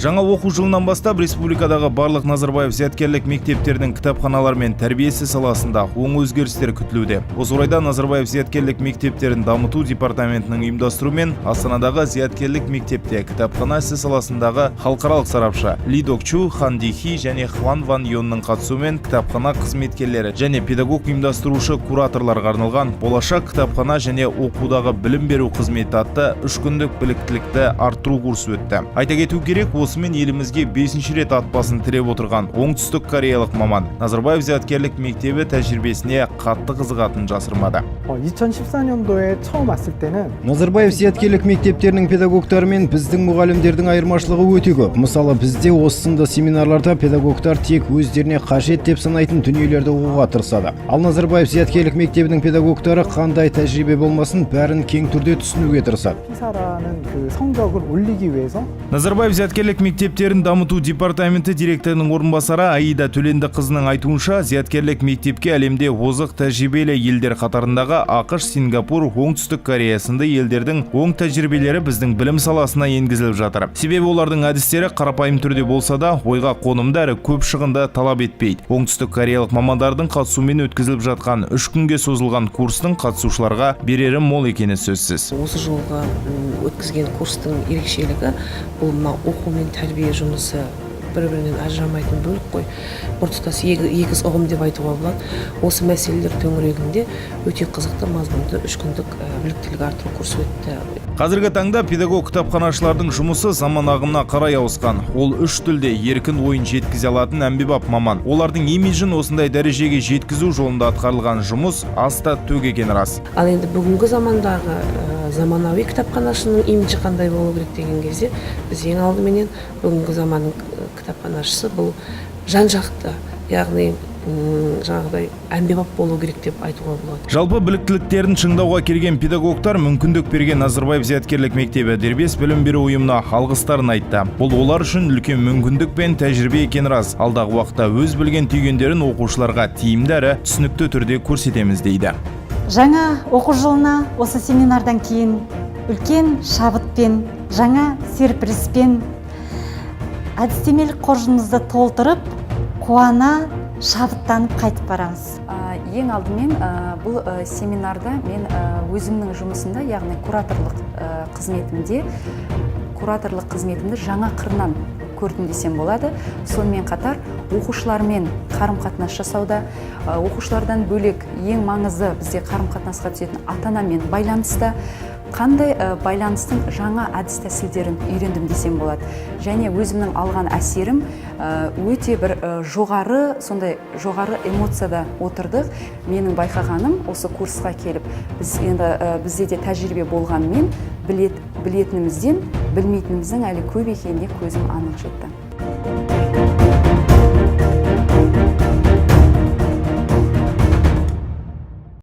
Жаңа оқу жылынан бастап республикадағы барлық Назарбаев зияткерлік мектептердің кітапханалар мен тәрбиесі саласында оң өзгерістер күтілуде. Осы орайда Назарбаев зияткерлік мектептерін дамыту департаментінің ұйымдастыруымен Астанадағы зияткерлік мектепте кітапхана ісі саласындағы халықаралық сарапшы Ли Докчу, Хан Дихи және Хван Ван Йонның қатысуымен кітапхана қызметкерлері және педагог ұйымдастырушы кураторларға арналған болашақ кітапхана және оқудағы білім беру қызметі атты 3 күндік біліктілікті арттыру курсы өтті. Айта кету керек, осымен елімізге 5-ші рет ат басын тіреп отырған оңтүстік кореялық маман Назарбаев зияткерлік мектебі тәжірибесіне қатты қызығатынын жасырмады. 2014년도에 처음 왔을 때는 Назарбаев зияткерлік мектептерінің педагогтары мен біздің мұғалімдердің айырмашылығы өте көп. Мысалы, бізде осы сынды семинарларда педагогтар тек өздеріне қажет деп санайтын дүниелерді оқуға тырысады. Ал Назарбаев зияткерлік мектебінің педагогтары қандай тәжірибе болмасын, бәрін кең түрде түсінуге тырысады. 피사라는 그 성적을 올리기 위해서 Назарбаев зияткерлік мектептерін дамыту департаменті директорының орынбасары Аида Төленді қызының айтуынша, зияткерлік мектепке әлемде озық тәжірибелі елдер қатарындағы ақш, Сингапур, оңтүстік Корея сынды елдердің оң тәжірибелері біздің білім саласына енгізіліп жатыр. Себебі олардың әдістері қарапайым түрде болса да, ойға қонымды әрі көп шығынды талап етпейді. Оңтүстік кореялық мамандардың қатысуымен өткізіліп жатқан 3 күнге созылған курстың қатысушыларға берері мол екені сөзсіз. Осы жылғы өткізген курстың ерекшелігі бұл оқу мен тәрбие жұмысы бір-бірінен ажырамайтын бөлік қой. Біртұтас егіз ұғым деп айтуға болады. Осы мәселелер төңірегінде өте қызықты мазмұнды 3 күндік біліктілік арттыру курсы өтті. Қазіргі таңда педагог кітапханашылардың жұмысы заман ағымына қарай ауысқан. Ол 3 тілде еркін ойын жеткізе алатын әмбебап маман. Олардың имиджін осындай дәрежеге жеткізу жолында атқарылған жұмыс аста төк екені рас. Ал енді бүгінгі замандағы заманауи кітапханашының имиджі қандай болу керек деген кезде, біз ең алдыменен бүгінгі заманның кітапханашысы бұл жан-жақты, яғни жаңағыдай әмбебап болу керек деп айтуға болады. Жалпы біліктіліктерін шыңдауға келген педагогтар мүмкіндік берген Назарбаев зияткерлік мектебі дербес білім беру ұйымына алғыстарын айтты. Бұл олар үшін үлкен мүмкіндік пен тәжірибе екені рас. Алдағы уақытта өз білген түйгендерін оқушыларға тиімді әрі түсінікті түрде көрсетеміз дейді. Жаңа оқу жылына осы семинардан кейін үлкен шабытпен, жаңа серпіліспен әдістемелік қоржынымызды толтырып, қуана шабыттанып қайтып барамыз. Ең алдымен бұл семинарда мен өзімнің жұмысында, яғни кураторлық қызметімді жаңа қырынан көрдім десем болады. Сонымен қатар оқушылармен қарым-қатынас жасауда, оқушылардан бөлек ең маңызды бізде қарым-қатынасқа түсетін ата-анамен байланыста, қандай байланыстың жаңа әдіс тәсілдерін үйрендім десем болады. Және өзімнің алған әсерім өте бір жоғары эмоцияда отырдық. Менің байқағаным осы курсқа келіп, бізде де тәжірибе болғанымен білетінімізден білмейтініміздің әлі көп екеніне көзім анық жетті.